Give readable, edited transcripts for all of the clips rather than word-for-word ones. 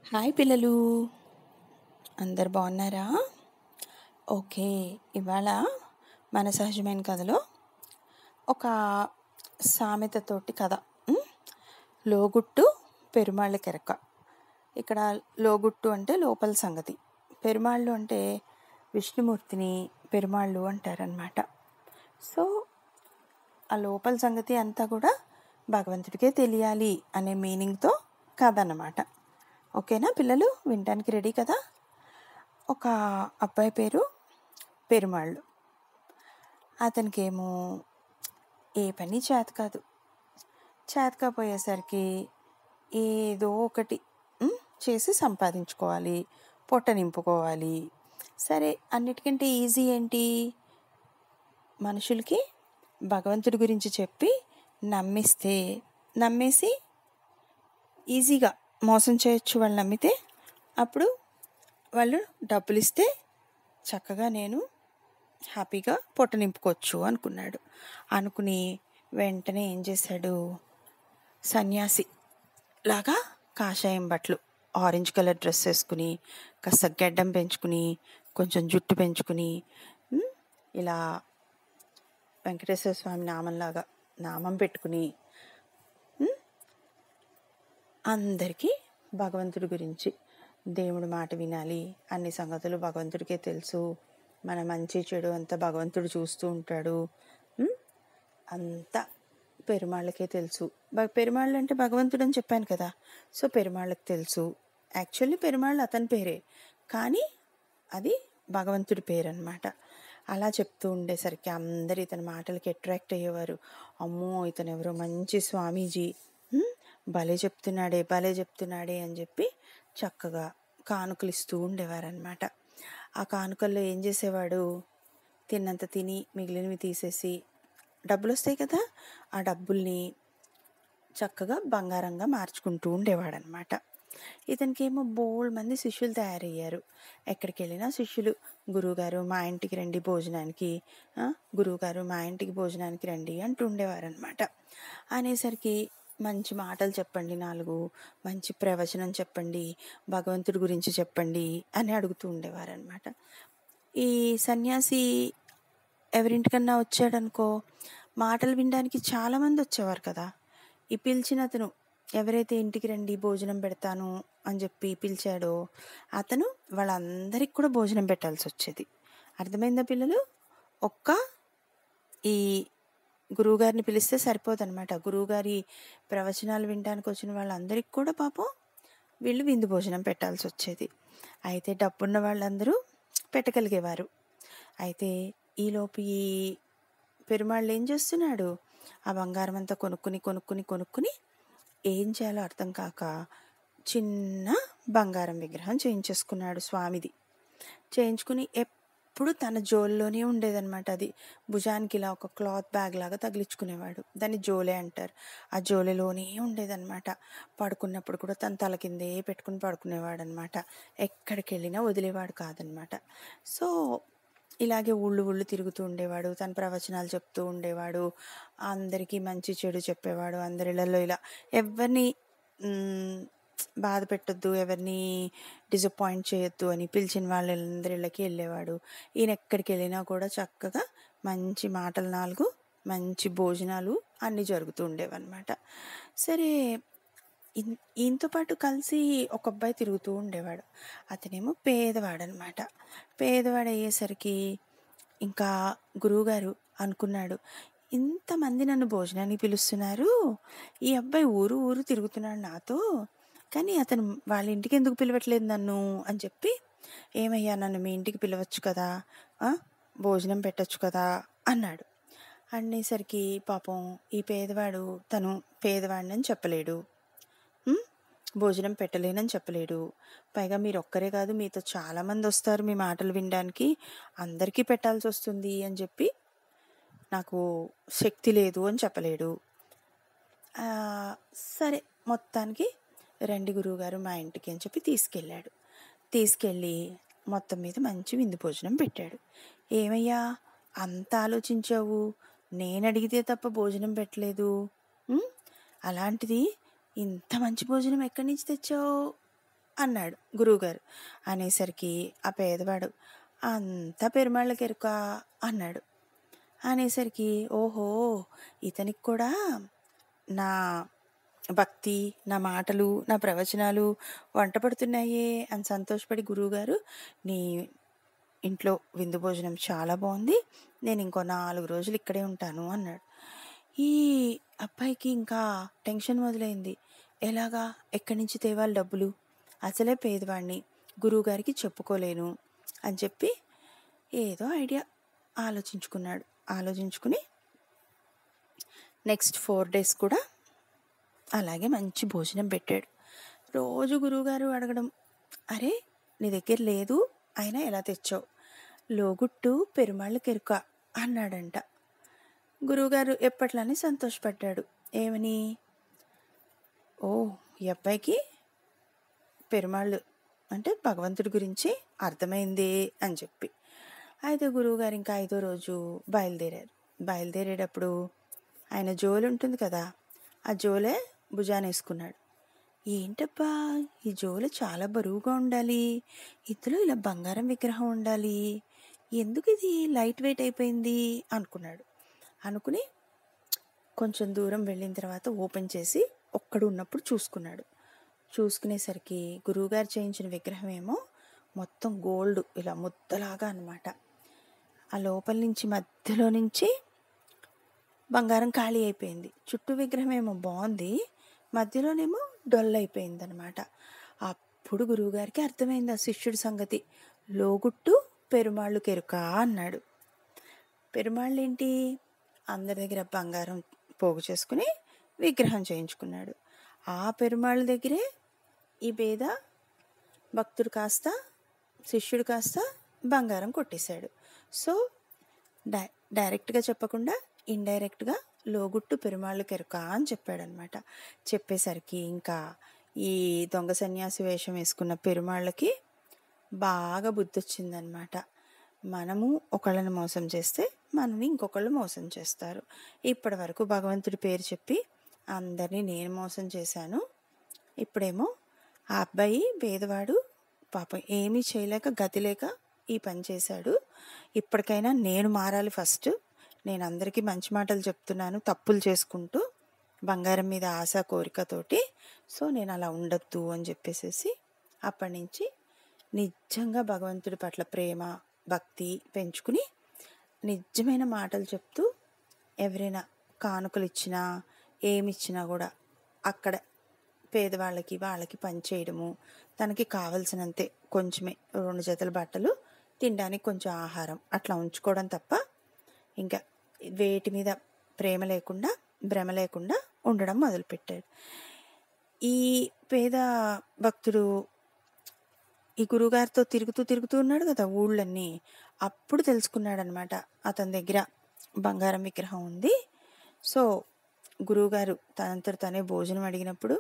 Hi పిల్లలు, అందరు బాగున్నారా? ఓకే. ఇవాళ మన సహజమైన కథలో ఒక సామెతతోటి కథ. ఉమ్, లోగుట్టు పెరుమాళ్ళ కెరక. ఇక్కడ లోగుట్టు అంటే లోపల సంగతి, పెరుమాళ్ళు అంటే విష్ణుమూర్తిని పెరుమాళ్ళు అంటారనమాట. సో ఆ లోపల సంగతి అంతా కూడా భగవంతుడికే తెలియాలి అనే మీనింగ్తో కథ అన్నమాట. ఓకేనా పిల్లలు, వినడానికి రెడీ కదా? ఒక అబ్బాయి పేరు పెరుమాళ్ళు. అతనికేమో ఏ పని చేత కాదు. చేతకపోయేసరికి ఏదో ఒకటి చేసి సంపాదించుకోవాలి, పొట్ట నింపుకోవాలి. సరే, అన్నిటికంటే ఈజీ ఏంటి? మనుషులకి భగవంతుడి గురించి చెప్పి నమ్మేసి ఈజీగా మోసం చేయొచ్చు. వాళ్ళు నమ్మితే అప్పుడు వాళ్ళు డబ్బులు ఇస్తే చక్కగా నేను హ్యాపీగా పొట్ట నింపుకోవచ్చు అనుకుని వెంటనే ఏం చేశాడు? సన్యాసి లాగా కాషాయం బట్టలు, ఆరెంజ్ కలర్ డ్రెస్ వేసుకుని, కాస్త గెడ్డం పెంచుకుని, కొంచెం జుట్టు పెంచుకుని, ఇలా వెంకటేశ్వర స్వామి నామం పెట్టుకుని అందరికీ భగవంతుడి గురించి, దేవుడి మాట వినాలి, అన్ని సంగతులు భగవంతుడికే తెలుసు, మన మంచి చెడు అంతా భగవంతుడు చూస్తూ ఉంటాడు, అంతా పెరుమాళ్ళకే తెలుసు. పెరుమాళ్ళు అంటే భగవంతుడు అని చెప్పాను కదా, సో పెరుమాళ్ళకి తెలుసు. యాక్చువల్లీ పెరుమాళ్ళు అతని పేరే, కానీ అది భగవంతుడి పేరు అనమాట. అలా చెప్తూ ఉండేసరికి అందరు ఇతని మాటలకి అట్రాక్ట్ అయ్యేవారు. అమ్మో, ఇతను ఎవరో మంచి స్వామీజీ, భలే చెప్తున్నాడే అని చెప్పి చక్కగా కానుకలు ఇస్తూ ఉండేవారనమాట. ఆ కానుకల్లో ఏం చేసేవాడు? తిన్నంత తిని మిగిలినవి తీసేసి, డబ్బులు వస్తాయి కదా, ఆ డబ్బుల్ని చక్కగా బంగారంగా మార్చుకుంటూ ఉండేవాడనమాట. ఇతనికేమో బోల్డ్ మంది శిష్యులు తయారయ్యారు. ఎక్కడికి వెళ్ళినా శిష్యులు, గురువుగారు మా ఇంటికి రండి భోజనానికి, గురువుగారు మా ఇంటికి భోజనానికి రండి అంటూ ఉండేవారనమాట. అనేసరికి మంచి మాటలు చెప్పండి, 4 మంచి ప్రవచనం చెప్పండి, భగవంతుడి గురించి చెప్పండి అని అడుగుతూ ఉండేవారనమాట. ఈ సన్యాసి ఎవరింటికన్నా వచ్చాడనుకో, మాటలు వినడానికి చాలామంది వచ్చేవారు కదా. ఈ పిలిచిన అతను ఎవరైతే ఇంటికి రండి భోజనం పెడతాను అని చెప్పి పిలిచాడో అతను వాళ్ళందరికీ కూడా భోజనం పెట్టాల్సి వచ్చేది. అర్థమైందా పిల్లలు? ఒక్క ఈ గురువుగారిని పిలిస్తే సరిపోదన్నమాట. గురువుగారి ప్రవచనాలు వినడానికి వచ్చిన వాళ్ళందరికీ కూడా పాపం వీళ్ళు విందు భోజనం పెట్టాల్సి వచ్చేది. అయితే డబ్బున్న వాళ్ళందరూ పెట్టగలిగేవారు. అయితే ఈలోపు ఈ పెరుమాళ్ళు ఏం చేస్తున్నాడు? ఆ బంగారం అంతా కొనుక్కుని ఏం చేయాలో అర్థం కాక చిన్న బంగారం విగ్రహం చేయించేసుకున్నాడు స్వామిది. చేయించుకుని ఎప్పుడు తన జోల్లోనే ఉండేదన్నమాట. అది భుజానికి ఇలా ఒక క్లాత్ బ్యాగ్ లాగా తగిలించుకునేవాడు. దాన్ని జోలే అంటారు. ఆ జోలెలోనే ఉండేదన్నమాట. పడుకున్నప్పుడు కూడా తన తల కిందే పెట్టుకుని పడుకునేవాడు అనమాట. ఎక్కడికి వెళ్ళినా వదిలేవాడు కాదనమాట. సో ఇలాగే ఊళ్ళు తిరుగుతూ ఉండేవాడు, తన ప్రవచనాలు చెప్తూ ఉండేవాడు, అందరికీ మంచి చెడు చెప్పేవాడు. అందరిళ్ళల్లో ఇలా ఎవరిని బాధ పెట్టొద్దు, ఎవరిని డిసప్పాయింట్ చేయొద్దు అని పిలిచిన వాళ్ళందరిళ్ళకి వెళ్ళేవాడు. ఈయన ఎక్కడికి వెళ్ళినా కూడా చక్కగా మంచి మాటలు 4, మంచి భోజనాలు అన్నీ జరుగుతూ ఉండేవన్నమాట. సరే, ఈయనతో పాటు కలిసి ఒక అబ్బాయి తిరుగుతూ ఉండేవాడు. అతనేమో పేదవాడనమాట. పేదవాడు అయ్యేసరికి ఇంకా గురువుగారు అనుకున్నాడు, ఇంతమంది నన్ను భోజనానికి పిలుస్తున్నారు, ఈ అబ్బాయి ఊరు తిరుగుతున్నాడు నాతో, కానీ అతను వాళ్ళ ఇంటికి ఎందుకు పిలవట్లేదు నన్ను అని చెప్పి, ఏమయ్యా నన్ను మీ ఇంటికి పిలవచ్చు కదా, భోజనం పెట్టచ్చు కదా అన్నాడు. అనేసరికి పాపం ఈ పేదవాడు తను పేదవాడిని చెప్పలేడు, భోజనం పెట్టలేనని చెప్పలేడు. పైగా మీరు ఒక్కరే కాదు, మీతో చాలామంది వస్తారు మీ మాటలు వినడానికి, అందరికీ పెట్టాల్సి వస్తుంది అని చెప్పి నాకు శక్తి లేదు అని చెప్పలేడు. సరే, మొత్తానికి రండి గురువుగారు మా ఇంటికి అని చెప్పి తీసుకెళ్ళి మొత్తం మీద మంచి విందు భోజనం పెట్టాడు. ఏమయ్యా అంత ఆలోచించావు, నేను అడిగితే తప్ప భోజనం పెట్టలేదు, అలాంటిది ఇంత మంచి భోజనం ఎక్కడి నుంచి తెచ్చావు అన్నాడు గురువుగారు. అనేసరికి ఆ పేదవాడు అంతా పెరుమాళ్ళకెరుక అన్నాడు. అనేసరికి ఓహో, ఇతనికి కూడా నా భక్తి, నా మాటలు, నా ప్రవచనాలు వంట పడుతున్నాయే అని సంతోషపడి గురువుగారు, నీ ఇంట్లో విందు భోజనం చాలా బాగుంది, నేను ఇంకో 4 రోజులు ఇక్కడే ఉంటాను అన్నాడు. ఈ అబ్బాయికి ఇంకా టెన్షన్ మొదలైంది. ఎలాగా, ఎక్కడి నుంచి తేవాలి డబ్బులు, అసలే పేదవాడిని, గురువుగారికి చెప్పుకోలేను అని చెప్పి ఏదో ఐడియా ఆలోచించుకుని నెక్స్ట్ 4 days కూడా అలాగే మంచి భోజనం పెట్టాడు. రోజు గురువుగారు అడగడం, అరే నీ దగ్గర లేదు, అయినా ఎలా తెచ్చావు, లోగుట్టు పెరుమాళ్ళకెరుక అన్నాడంట. గురువుగారు ఎప్పట్లానే సంతోషపడ్డాడు. ఏమని, ఓ ఈ అబ్బాయికి పెరుమాళ్ళు అంటే భగవంతుడి గురించి అర్థమైంది అని చెప్పి. అయితే గురువుగారు ఇంకా 5వ రోజు బయలుదేరేటప్పుడు ఆయన జోలు ఉంటుంది కదా, ఆ జోలే భుజాన వేసుకున్నాడు. ఏంటబ్బా ఈ జోలు చాలా బరువుగా ఉండాలి, ఇందులో ఇలా బంగారం విగ్రహం ఉండాలి, ఎందుకు ఇది లైట్ వెయిట్ అయిపోయింది అనుకుని కొంచెం దూరం వెళ్ళిన తర్వాత ఓపెన్ చేసి ఒక్కడు ఉన్నప్పుడు చూసుకునేసరికి గురువుగారు చేయించిన విగ్రహం ఏమో మొత్తం గోల్డ్ ఇలా ముద్దలాగా అన్నమాట. ఆ లోపల నుంచి మధ్యలో నుంచి బంగారం ఖాళీ అయిపోయింది. చుట్టూ విగ్రహం ఏమో బాగుంది, మధ్యలోనేమో డొల్ అయిపోయింది అనమాట. అప్పుడు గురువుగారికి అర్థమైంది ఆ శిష్యుడి సంగతి. లోగుట్టు పెరుమాళ్ళు కెరుక అన్నాడు. పెరుమాళ్ళు ఏంటి, అందరి దగ్గర బంగారం పోగు చేసుకుని విగ్రహం చేయించుకున్నాడు. ఆ పెరుమాళ్ళ దగ్గరే ఈ పేద భక్తుడు కాస్త, శిష్యుడు కాస్త బంగారం కొట్టేశాడు. సో డైరెక్ట్గా చెప్పకుండా ఇండైరెక్ట్గా లోగుట్టు పెరుమాళ్ళు కెరుక అని చెప్పాడనమాట. చెప్పేసరికి ఇంకా ఈ దొంగ సన్యాసి వేషం వేసుకున్న పెరుమాళ్ళకి బాగా బుద్ధి వచ్చిందనమాట. మనము ఒకళ్ళని మోసం చేస్తే మనని ఇంకొకళ్ళు మోసం చేస్తారు. ఇప్పటి వరకు భగవంతుడి పేరు చెప్పి అందరినీ నేను మోసం చేశాను, ఇప్పుడేమో ఆ అబ్బాయి పేదవాడు పాపం ఏమీ చేయలేక గతి లేక ఈ పని చేశాడు. ఇప్పటికైనా నేను మారాలి ఫస్ట్. నేను అందరికీ మంచి మాటలు చెప్తున్నాను తప్పులు చేసుకుంటూ, బంగారం మీద ఆశ కోరికతోటి. సో నేను అలా ఉండొద్దు అని చెప్పేసి అప్పటి నుంచి నిజంగా భగవంతుడి పట్ల ప్రేమ భక్తి పెంచుకుని నిజమైన మాటలు చెప్తూ, ఎవరైనా కానుకలు ఇచ్చినా ఏమిచ్చినా కూడా అక్కడ పేదవాళ్ళకి వాళ్ళకి పనిచేయడము, తనకి కావలసినంతే కొంచెమే 2 జతల బట్టలు, తినడానికి కొంచెం ఆహారం అట్లా ఉంచుకోవడం తప్ప ఇంకా వేటి మీద భ్రమ లేకుండా ఉండడం మొదలుపెట్టాడు. ఈ పేద భక్తుడు ఈ గురువుగారితో తిరుగుతూ ఉన్నాడు కదా ఊళ్ళన్నీ. అప్పుడు తెలుసుకున్నాడనమాట అతని దగ్గర బంగారం విగ్రహం ఉంది. సో గురువుగారు తనంతట తనే భోజనం అడిగినప్పుడు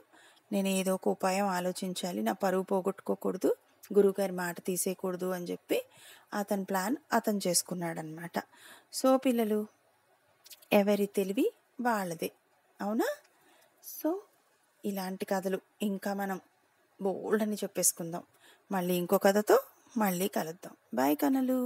నేను ఏదో ఒక ఉపాయం ఆలోచించాలి, నా పరువు పోగొట్టుకోకూడదు, గురువుగారి మాట తీసేయకూడదు అని చెప్పి అతని ప్లాన్ అతను చేసుకున్నాడనమాట. సో పిల్లలు, ఎవరి తెలివి వాళ్ళదే, అవునా? సో ఇలాంటి కథలు ఇంకా మనం బోల్డ్ అని చెప్పేసుకుందాం. మళ్ళీ ఇంకో కథతో మళ్ళీ కలుద్దాం. బాయ్ కన్నలు.